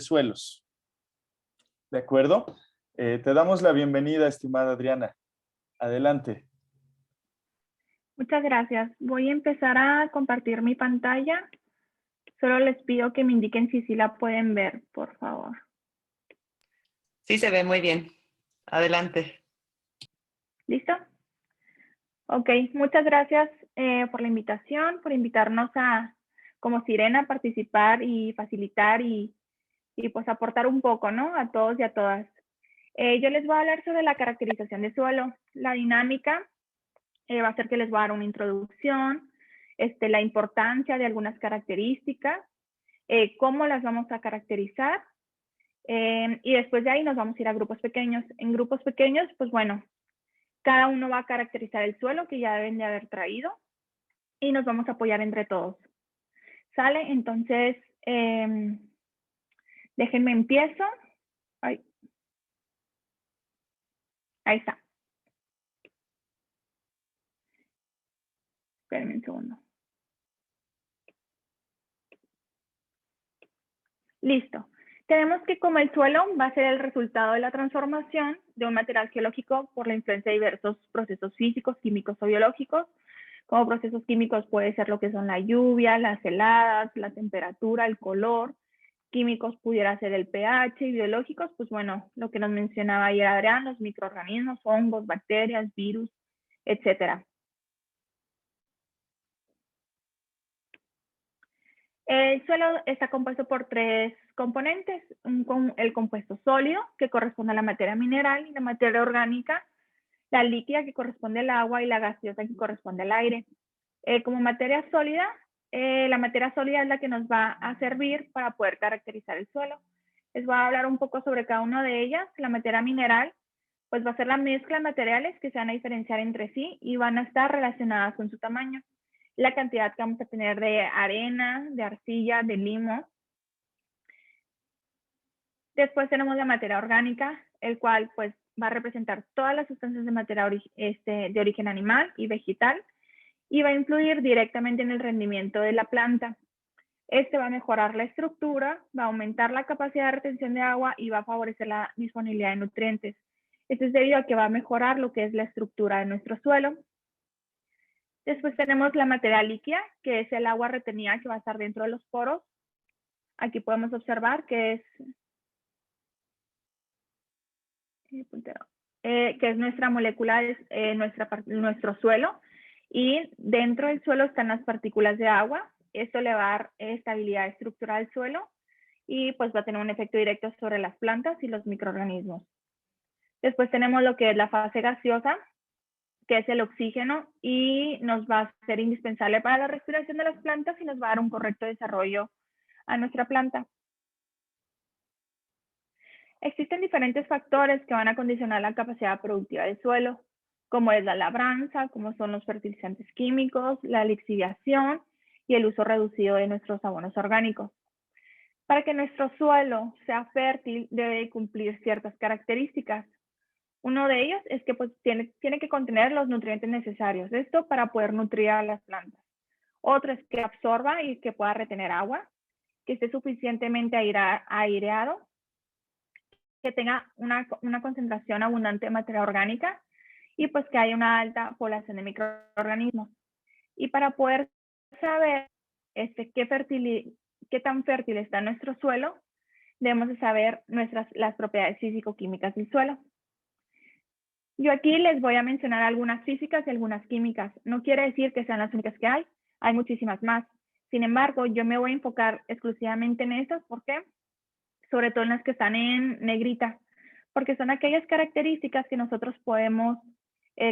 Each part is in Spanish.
suelos. ¿De acuerdo? Te damos la bienvenida, estimada Adriana. Adelante. Muchas gracias. Voy a empezar a compartir mi pantalla. Solo les pido que me indiquen si sí la pueden ver, por favor. Sí, se ve muy bien. Adelante. ¿Listo? Ok, muchas gracias por la invitación, por invitarnos como Sirena, a participar y facilitar y pues aportar un poco, ¿no? A todos y a todas. Yo les voy a hablar sobre la caracterización de suelo. La dinámica va a ser que les voy a dar una introducción, la importancia de algunas características, cómo las vamos a caracterizar, y después de ahí nos vamos a ir a grupos pequeños. En grupos pequeños, pues bueno, cada uno va a caracterizar el suelo que ya deben de haber traído y nos vamos a apoyar entre todos. ¿Sale? Entonces, déjenme empiezo. Ay. Ahí está. Espérenme un segundo. Listo. Tenemos que como el suelo va a ser el resultado de la transformación de un material geológico por la influencia de diversos procesos físicos, químicos o biológicos. Como procesos químicos puede ser lo que son la lluvia, las heladas, la temperatura, el color. Químicos pudiera ser el pH y biológicos, pues bueno, lo que nos mencionaba ayer Adrián, los microorganismos, hongos, bacterias, virus, etcétera. El suelo está compuesto por tres componentes, el compuesto sólido, que corresponde a la materia mineral, y la materia orgánica, la líquida, que corresponde al agua, y la gaseosa, que corresponde al aire. Como materia sólida, la materia sólida es la que nos va a servir para poder caracterizar el suelo. Les voy a hablar un poco sobre cada una de ellas. La materia mineral, pues va a ser la mezcla de materiales que se van a diferenciar entre sí y van a estar relacionadas con su tamaño. La cantidad que vamos a tener de arena, de arcilla, de limo. Después tenemos la materia orgánica, el cual pues va a representar todas las sustancias de materia de origen animal y vegetal y va a influir directamente en el rendimiento de la planta. Va a mejorar la estructura, va a aumentar la capacidad de retención de agua y va a favorecer la disponibilidad de nutrientes. Esto es debido a que va a mejorar lo que es la estructura de nuestro suelo. Después tenemos la materia líquida, que es el agua retenida que va a estar dentro de los poros. Aquí podemos observar que es nuestra molécula, nuestro suelo. Y dentro del suelo están las partículas de agua. Esto le va a dar estabilidad estructural al suelo y pues va a tener un efecto directo sobre las plantas y los microorganismos. Después tenemos lo que es la fase gaseosa, que es el oxígeno y nos va a ser indispensable para la respiración de las plantas y nos va a dar un correcto desarrollo a nuestra planta. Existen diferentes factores que van a condicionar la capacidad productiva del suelo, como es la labranza, como son los fertilizantes químicos, la lixiviación y el uso reducido de nuestros abonos orgánicos. Para que nuestro suelo sea fértil, debe cumplir ciertas características. Uno de ellos es que pues, tiene que contener los nutrientes necesarios, esto para poder nutrir a las plantas. Otro es que absorba y que pueda retener agua, que esté suficientemente aireado, que tenga una concentración abundante de materia orgánica y pues que haya una alta población de microorganismos. Y para poder saber qué tan fértil está nuestro suelo, debemos de saber las propiedades físico-químicas del suelo. Yo aquí les voy a mencionar algunas físicas y algunas químicas. No quiere decir que sean las únicas que hay muchísimas más. Sin embargo, yo me voy a enfocar exclusivamente en estas. ¿Por qué? Sobre todo en las que están en negrita, porque son aquellas características que nosotros podemos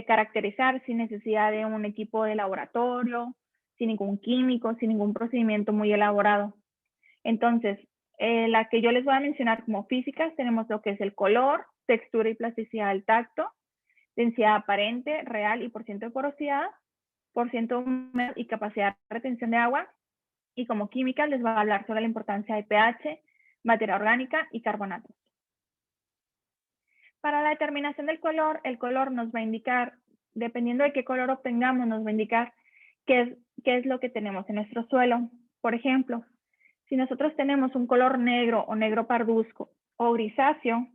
caracterizar sin necesidad de un equipo de laboratorio, sin ningún químico, sin ningún procedimiento muy elaborado. Entonces, la que yo les voy a mencionar como físicas, tenemos lo que es el color, textura y plasticidad del tacto, densidad aparente, real y porciento de porosidad, porciento de humedad y capacidad de retención de agua. Y como química les voy a hablar sobre la importancia de pH, materia orgánica y carbonatos. Para la determinación del color, el color nos va a indicar, dependiendo de qué color obtengamos, nos va a indicar qué es lo que tenemos en nuestro suelo. Por ejemplo, Si nosotros tenemos un color negro o negro parduzco o grisáceo,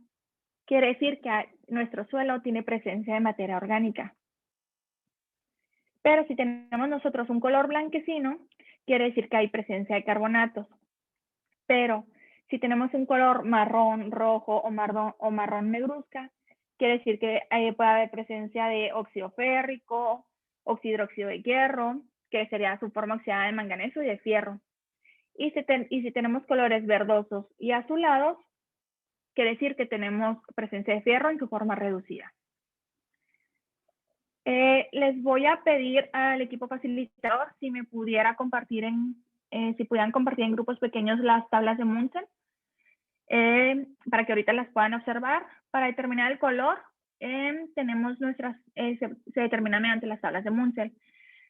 quiere decir que nuestro suelo tiene presencia de materia orgánica. Pero si tenemos nosotros un color blanquecino, quiere decir que hay presencia de carbonatos. Pero si tenemos un color marrón, rojo o marrón negruzca, quiere decir que puede haber presencia de óxido férrico, hidróxido de hierro, que sería su forma oxidada de manganeso y de fierro. Y si tenemos colores verdosos y azulados, quiere decir que tenemos presencia de fierro en su forma reducida. Les voy a pedir al equipo facilitador si me pudiera compartir si pudieran compartir en grupos pequeños las tablas de Munsen, para que ahorita las puedan observar. Para determinar el color, tenemos se determina mediante las tablas de Munsell.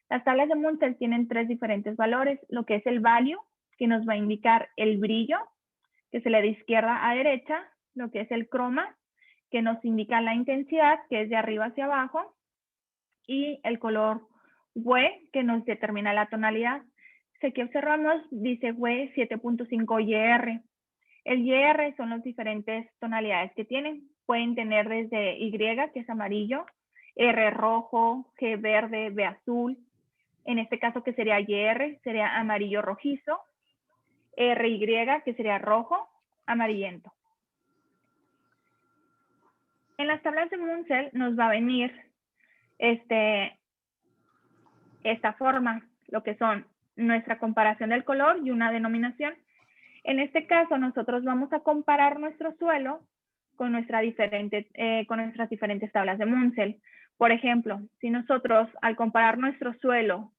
Las tablas de Munsell tienen 3 diferentes valores, lo que es el value, que nos va a indicar el brillo, que se le da de izquierda a derecha, lo que es el croma, que nos indica la intensidad, que es de arriba hacia abajo, y el color WE, que nos determina la tonalidad. Si aquí observamos, dice WE 7.5 YR. El YR son las diferentes tonalidades que tienen. Pueden tener desde Y, que es amarillo, R rojo, G verde, B azul. En este caso, que sería YR, sería amarillo rojizo. RY, que sería rojo, amarillento. En las tablas de Munsell nos va a venir esta forma, lo que son nuestra comparación del color y una denominación. En este caso, nosotros vamos a comparar nuestro suelo con nuestras diferentes tablas de Munsell. Por ejemplo, si nosotros al comparar nuestro suelo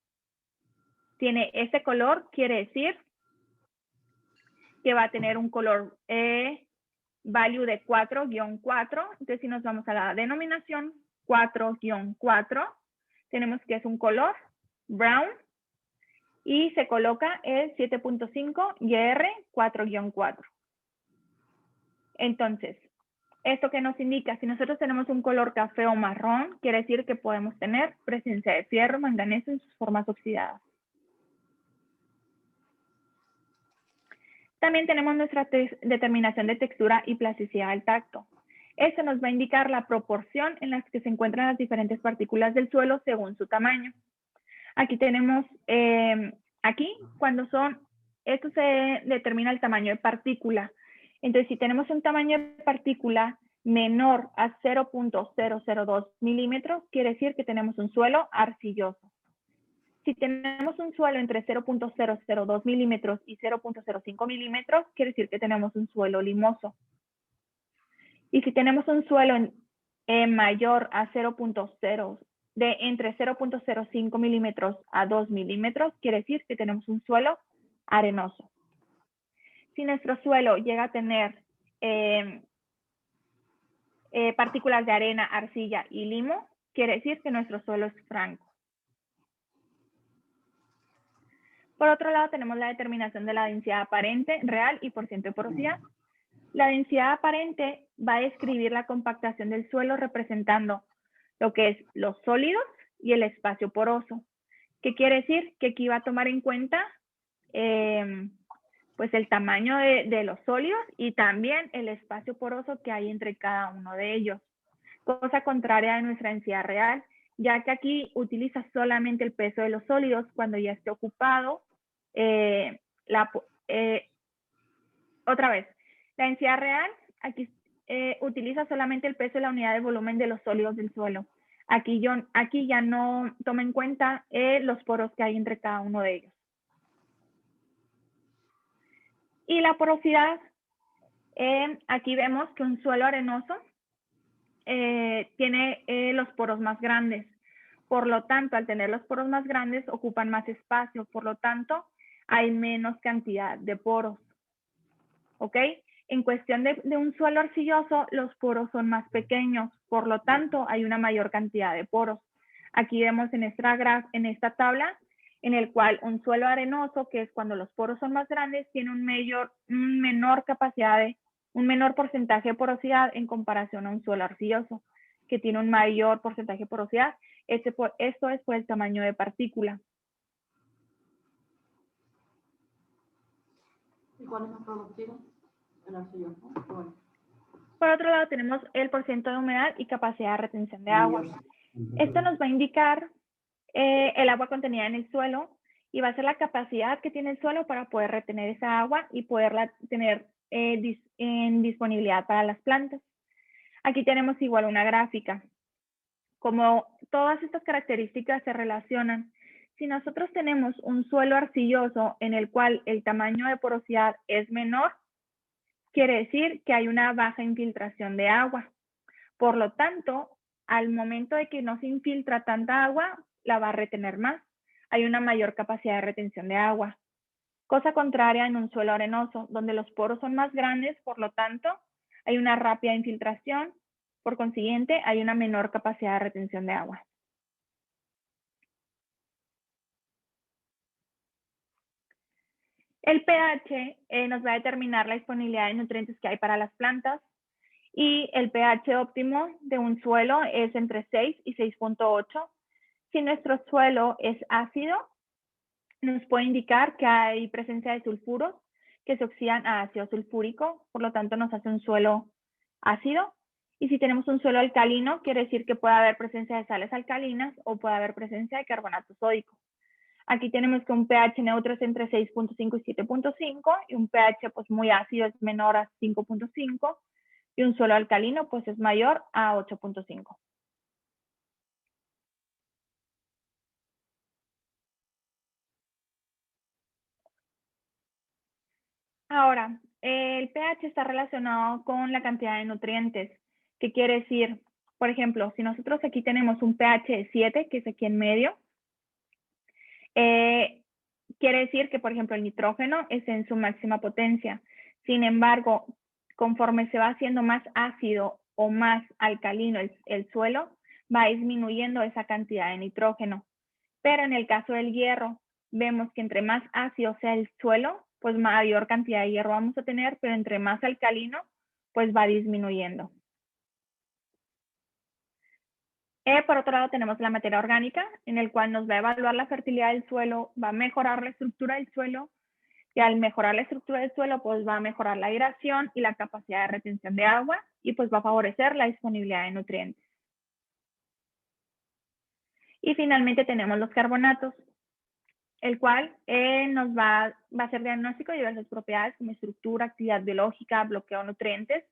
tiene este color, quiere decir que va a tener un color value de 4-4. Entonces, si nos vamos a la denominación 4-4, tenemos que es un color brown y se coloca el 7.5 YR 4-4. Entonces, ¿esto qué nos indica? Si nosotros tenemos un color café o marrón, quiere decir que podemos tener presencia de fierro, manganeso en sus formas oxidadas. También tenemos nuestra determinación de textura y plasticidad del tacto. Esto nos va a indicar la proporción en la que se encuentran las diferentes partículas del suelo según su tamaño. Aquí tenemos, esto se determina el tamaño de partícula. Entonces, si tenemos un tamaño de partícula menor a 0.002 milímetros, quiere decir que tenemos un suelo arcilloso. Si tenemos un suelo entre 0.002 milímetros y 0.05 milímetros, quiere decir que tenemos un suelo limoso. Y si tenemos un suelo mayor a entre 0.05 milímetros a 2 milímetros, quiere decir que tenemos un suelo arenoso. Si nuestro suelo llega a tener partículas de arena, arcilla y limo, quiere decir que nuestro suelo es franco. Por otro lado, tenemos la determinación de la densidad aparente, real y por ciento de porosidad. La densidad aparente va a describir la compactación del suelo representando lo que es los sólidos y el espacio poroso. ¿Qué quiere decir? Que aquí va a tomar en cuenta pues el tamaño de los sólidos y también el espacio poroso que hay entre cada uno de ellos. Cosa contraria a nuestra densidad real, ya que aquí utiliza solamente el peso de los sólidos cuando ya esté ocupado. Otra vez, la densidad real aquí utiliza solamente el peso de la unidad de volumen de los sólidos del suelo. Aquí ya no toma en cuenta los poros que hay entre cada uno de ellos. Y la porosidad, aquí vemos que un suelo arenoso tiene los poros más grandes. Por lo tanto, al tener los poros más grandes, ocupan más espacio. Por lo tanto, hay menos cantidad de poros. ¿Ok? En cuestión de un suelo arcilloso, los poros son más pequeños. Por lo tanto, hay una mayor cantidad de poros. Aquí vemos en esta tabla, en el cual un suelo arenoso, que es cuando los poros son más grandes, tiene un menor porcentaje de porosidad en comparación a un suelo arcilloso, que tiene un mayor porcentaje de porosidad. Esto es por el tamaño de partícula. ¿cuál es más productivo? El arcilloso. Bueno. Por otro lado, tenemos el porcentaje de humedad y capacidad de retención de agua. Esto nos va a indicar el agua contenida en el suelo y va a ser la capacidad que tiene el suelo para poder retener esa agua y poderla tener en disponibilidad para las plantas. Aquí tenemos igual una gráfica. Como todas estas características se relacionan, si nosotros tenemos un suelo arcilloso en el cual el tamaño de porosidad es menor, quiere decir que hay una baja infiltración de agua. Por lo tanto, al momento de que no se infiltra tanta agua, la va a retener más. Hay una mayor capacidad de retención de agua. Cosa contraria en un suelo arenoso, donde los poros son más grandes, por lo tanto, hay una rápida infiltración. Por consiguiente, hay una menor capacidad de retención de agua. El pH nos va a determinar la disponibilidad de nutrientes que hay para las plantas y el pH óptimo de un suelo es entre 6 y 6.8. Si nuestro suelo es ácido, nos puede indicar que hay presencia de sulfuros que se oxidan a ácido sulfúrico, por lo tanto nos hace un suelo ácido. Y si tenemos un suelo alcalino, quiere decir que puede haber presencia de sales alcalinas o puede haber presencia de carbonato sódico. Aquí tenemos que un pH neutro es entre 6.5 y 7.5 y un pH pues muy ácido es menor a 5.5 y un suelo alcalino pues es mayor a 8.5. Ahora, el pH está relacionado con la cantidad de nutrientes. ¿Qué quiere decir? Por ejemplo, si nosotros aquí tenemos un pH de 7, que es aquí en medio, quiere decir que, por ejemplo, el nitrógeno es en su máxima potencia. Sin embargo, conforme se va haciendo más ácido o más alcalino el suelo, va disminuyendo esa cantidad de nitrógeno. Pero en el caso del hierro, vemos que entre más ácido sea el suelo, pues mayor cantidad de hierro vamos a tener, pero entre más alcalino, pues va disminuyendo. Por otro lado, tenemos la materia orgánica, en el cual nos va a evaluar la fertilidad del suelo, va a mejorar la estructura del suelo, y al mejorar la estructura del suelo, pues va a mejorar la aireación y la capacidad de retención de agua, y pues va a favorecer la disponibilidad de nutrientes. Y finalmente tenemos los carbonatos, el cual nos va a hacer diagnóstico de diversas propiedades como estructura, actividad biológica, bloqueo de nutrientes,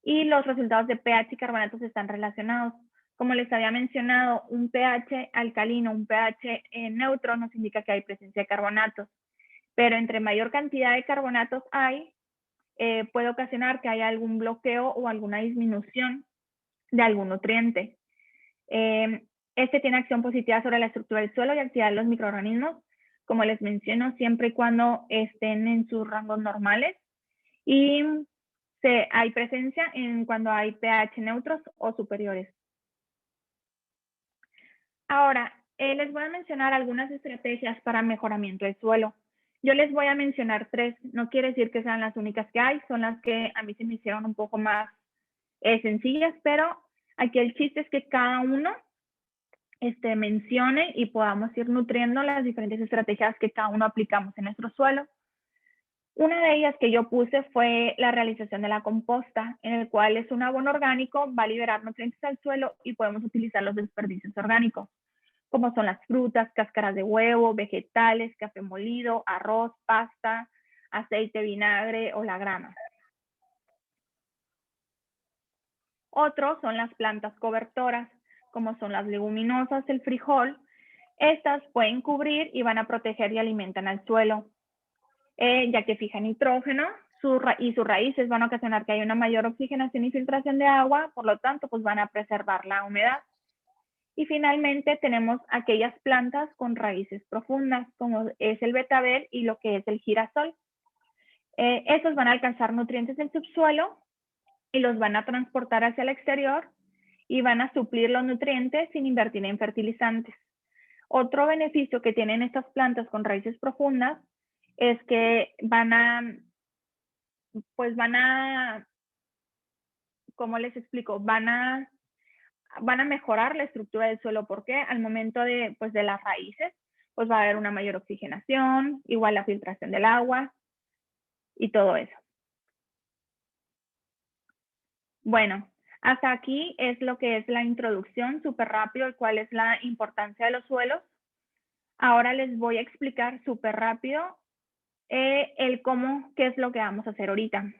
y los resultados de pH y carbonatos están relacionados. Como les había mencionado, un pH alcalino, un pH neutro nos indica que hay presencia de carbonatos, pero entre mayor cantidad de carbonatos hay, puede ocasionar que haya algún bloqueo o alguna disminución de algún nutriente. Este tiene acción positiva sobre la estructura del suelo y actividad de los microorganismos, como les menciono, siempre y cuando estén en sus rangos normales. Y hay presencia en cuando hay pH neutros o superiores. Ahora, les voy a mencionar algunas estrategias para mejoramiento del suelo. Yo les voy a mencionar 3, no quiere decir que sean las únicas que hay, son las que a mí se me hicieron un poco más sencillas, pero aquí el chiste es que cada uno mencione y podamos ir nutriendo las diferentes estrategias que cada uno aplicamos en nuestro suelo. Una de ellas que yo puse fue la realización de la composta, en el cual es un abono orgánico, va a liberar nutrientes al suelo y podemos utilizar los desperdicios orgánicos, como son las frutas, cáscaras de huevo, vegetales, café molido, arroz, pasta, aceite, vinagre o la grama. Otros son las plantas cobertoras, como son las leguminosas, el frijol. Estas pueden cubrir y van a proteger y alimentan al suelo, ya que fijan nitrógeno y sus raíces van a ocasionar que haya una mayor oxigenación y filtración de agua, por lo tanto, pues van a preservar la humedad. Y finalmente tenemos aquellas plantas con raíces profundas, como es el betabel y lo que es el girasol. Estos van a alcanzar nutrientes del subsuelo y los van a transportar hacia el exterior y van a suplir los nutrientes sin invertir en fertilizantes. Otro beneficio que tienen estas plantas con raíces profundas es que ¿cómo les explico? Van a mejorar la estructura del suelo porque al momento de las raíces, pues va a haber una mayor oxigenación, igual la filtración del agua. y todo eso. Bueno, hasta aquí es lo que es la introducción, súper rápido, y cuál es la importancia de los suelos. Ahora les voy a explicar súper rápido el cómo, qué es lo que vamos a hacer ahorita.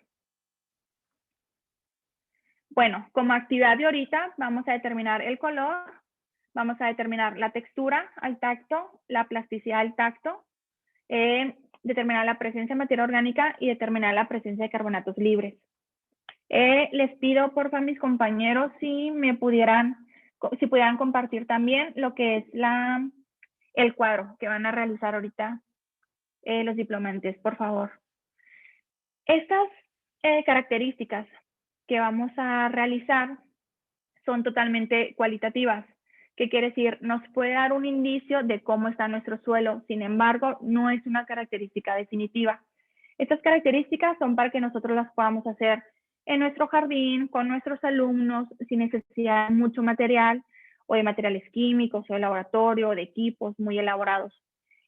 Bueno, como actividad de ahorita vamos a determinar el color, vamos a determinar la textura al tacto, la plasticidad al tacto, determinar la presencia de materia orgánica y determinar la presencia de carbonatos libres. Les pido porfa a mis compañeros si pudieran compartir también lo que es el cuadro que van a realizar ahorita los diplomantes, por favor. Estas características que vamos a realizar son totalmente cualitativas. ¿Qué quiere decir? Nos puede dar un indicio de cómo está nuestro suelo, sin embargo, no es una característica definitiva. Estas características son para que nosotros las podamos hacer en nuestro jardín, con nuestros alumnos, sin necesidad de mucho material, o de materiales químicos, o de laboratorio, o de equipos muy elaborados.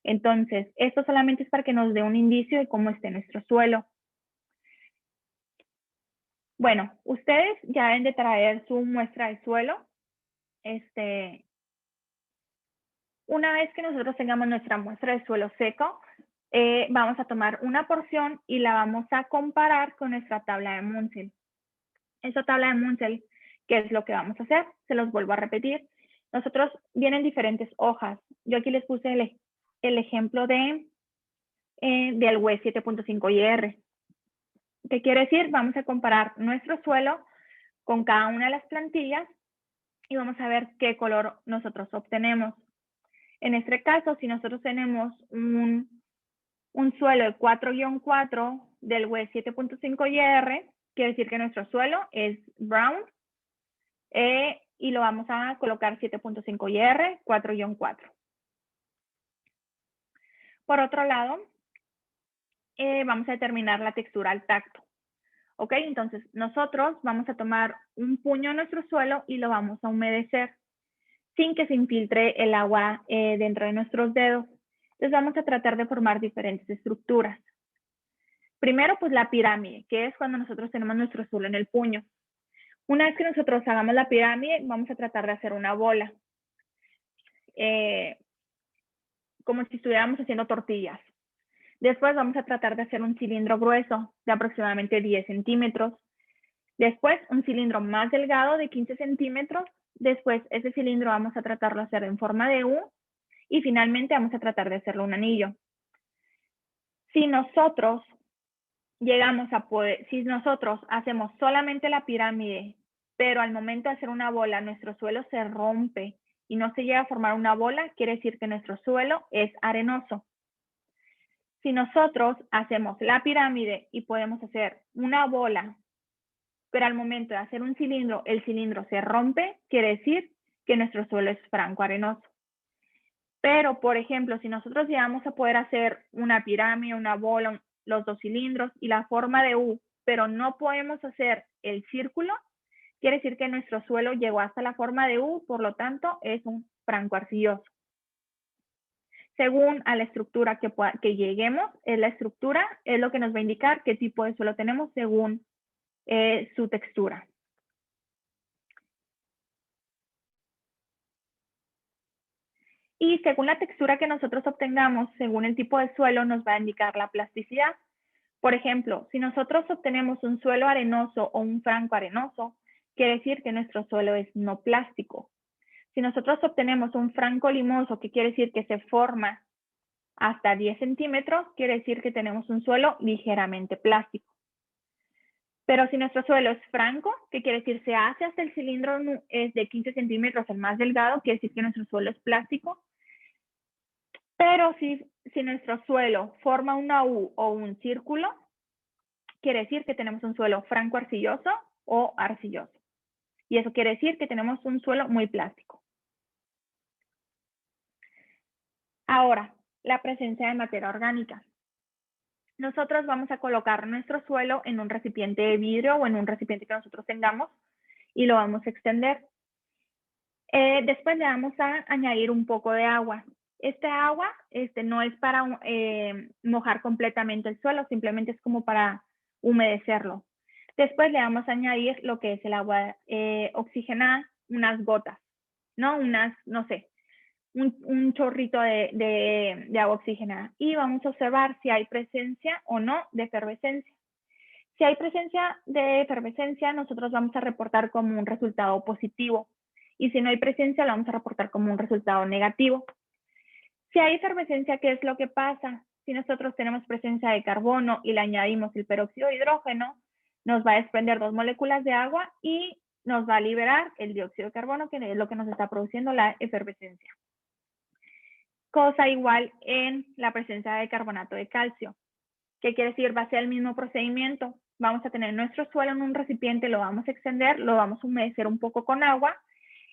Entonces, esto solamente es para que nos dé un indicio de cómo esté nuestro suelo. Bueno, ustedes ya deben de traer su muestra de suelo. Una vez que nosotros tengamos nuestra muestra de suelo seco, vamos a tomar una porción y la vamos a comparar con nuestra tabla de Munsell. Esa tabla de Munsell, ¿qué es lo que vamos a hacer? Se los vuelvo a repetir. Nosotros vienen diferentes hojas. Yo aquí les puse el ejemplo del WE 7.5IR. ¿Qué quiere decir? Vamos a comparar nuestro suelo con cada una de las plantillas y vamos a ver qué color nosotros obtenemos. En este caso, si nosotros tenemos un suelo de 4-4 del WE 7.5IR, quiere decir que nuestro suelo es brown y lo vamos a colocar 7.5IR, 4-4. Por otro lado, vamos a determinar la textura al tacto. ¿Ok? Entonces, nosotros vamos a tomar un puño de nuestro suelo y lo vamos a humedecer sin que se infiltre el agua dentro de nuestros dedos. Entonces, vamos a tratar de formar diferentes estructuras. Primero, pues la pirámide, que es cuando nosotros tenemos nuestro suelo en el puño. Una vez que nosotros hagamos la pirámide, vamos a tratar de hacer una bola. Como si estuviéramos haciendo tortillas. Después vamos a tratar de hacer un cilindro grueso de aproximadamente 10 centímetros. Después un cilindro más delgado de 15 centímetros. Después ese cilindro vamos a tratarlo de hacer en forma de U. Y finalmente vamos a tratar de hacerlo un anillo. Si nosotros hacemos solamente la pirámide, pero al momento de hacer una bola nuestro suelo se rompe y no se llega a formar una bola, quiere decir que nuestro suelo es arenoso. Si nosotros hacemos la pirámide y podemos hacer una bola, pero al momento de hacer un cilindro, el cilindro se rompe, quiere decir que nuestro suelo es franco arenoso. Pero, por ejemplo, si nosotros llegamos a poder hacer una pirámide, una bola, los dos cilindros y la forma de U, pero no podemos hacer el círculo, quiere decir que nuestro suelo llegó hasta la forma de U, por lo tanto, es un franco arcilloso. Según a la estructura que lleguemos, la estructura es lo que nos va a indicar qué tipo de suelo tenemos según su textura. Y según la textura que nosotros obtengamos, según el tipo de suelo, nos va a indicar la plasticidad. Por ejemplo, si nosotros obtenemos un suelo arenoso o un franco arenoso, quiere decir que nuestro suelo es no plástico. Si nosotros obtenemos un franco limoso, que quiere decir que se forma hasta 10 centímetros, quiere decir que tenemos un suelo ligeramente plástico. Pero si nuestro suelo es franco, que quiere decir se hace hasta el cilindro es de 15 centímetros, el más delgado, quiere decir que nuestro suelo es plástico. Pero si nuestro suelo forma una U o un círculo, quiere decir que tenemos un suelo franco arcilloso o arcilloso. Y eso quiere decir que tenemos un suelo muy plástico. Ahora, la presencia de materia orgánica. Nosotros vamos a colocar nuestro suelo en un recipiente de vidrio o en un recipiente que nosotros tengamos y lo vamos a extender. Después le vamos a añadir un poco de agua. Esta agua no es para mojar completamente el suelo, simplemente es como para humedecerlo. Después le vamos a añadir lo que es el agua oxigenada, unas gotas, ¿no? No sé, un chorrito de agua oxigenada. Y vamos a observar si hay presencia o no de efervescencia. Si hay presencia de efervescencia, nosotros vamos a reportar como un resultado positivo. Y si no hay presencia, lo vamos a reportar como un resultado negativo. Si hay efervescencia, ¿qué es lo que pasa? Si nosotros tenemos presencia de carbono y le añadimos el peróxido de hidrógeno, nos va a desprender 2 moléculas de agua y nos va a liberar el dióxido de carbono, que es lo que nos está produciendo la efervescencia. Cosa igual en la presencia de carbonato de calcio. ¿Qué quiere decir? Va a ser el mismo procedimiento. Vamos a tener nuestro suelo en un recipiente, lo vamos a extender, lo vamos a humedecer un poco con agua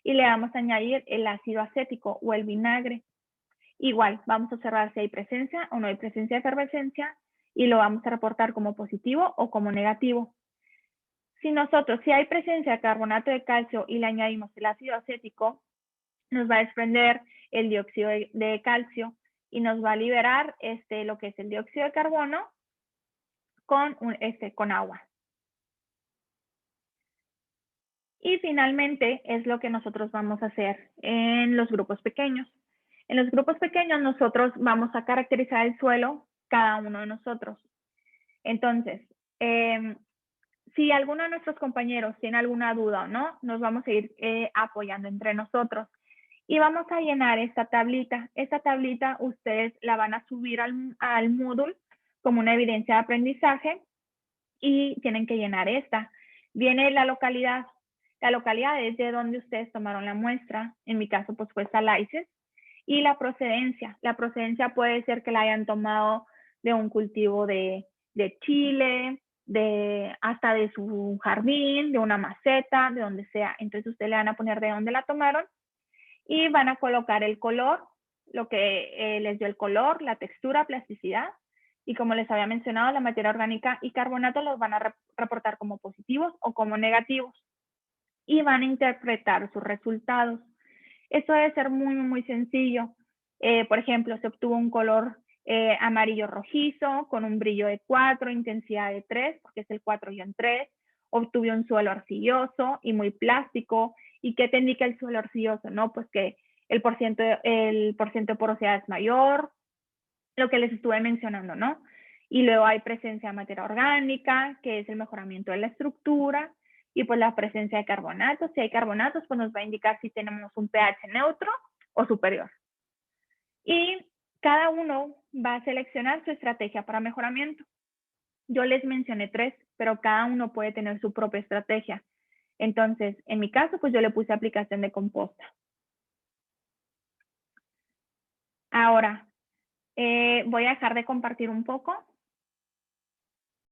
y le vamos a añadir el ácido acético o el vinagre. Igual, vamos a observar si hay presencia o no hay presencia de efervescencia y lo vamos a reportar como positivo o como negativo. Si hay presencia de carbonato de calcio y le añadimos el ácido acético, nos va a desprender el dióxido de calcio y nos va a liberar lo que es el dióxido de carbono con agua. Y finalmente es lo que nosotros vamos a hacer en los grupos pequeños. En los grupos pequeños nosotros vamos a caracterizar el suelo, cada uno de nosotros. Entonces, si alguno de nuestros compañeros tiene alguna duda o no, nos vamos a ir apoyando entre nosotros. Y vamos a llenar esta tablita. Esta tablita ustedes la van a subir al Moodle como una evidencia de aprendizaje y tienen que llenar esta. Viene la localidad. La localidad es de donde ustedes tomaron la muestra. En mi caso, pues fue Salaices. Y la procedencia. La procedencia puede ser que la hayan tomado de un cultivo de chile, hasta de su jardín, de una maceta, de donde sea. Entonces ustedes le van a poner de dónde la tomaron y van a colocar el color, lo que les dio el color, la textura, plasticidad. Y como les había mencionado, la materia orgánica y carbonato los van a reportar como positivos o como negativos. Y van a interpretar sus resultados. Esto debe ser muy, muy sencillo. Por ejemplo, se obtuvo un color amarillo rojizo con un brillo de 4, intensidad de 3, porque es el 4-3. Obtuve un suelo arcilloso y muy plástico. ¿Y qué te indica el suelo arcilloso? ¿No? Pues que el porciento de porosidad es mayor, lo que les estuve mencionando, ¿no? Y luego hay presencia de materia orgánica, que es el mejoramiento de la estructura, y pues la presencia de carbonatos. Si hay carbonatos, pues nos va a indicar si tenemos un pH neutro o superior. Y cada uno va a seleccionar su estrategia para mejoramiento. Yo les mencioné 3, pero cada uno puede tener su propia estrategia. Entonces, en mi caso, pues yo le puse aplicación de composta. Ahora, voy a dejar de compartir un poco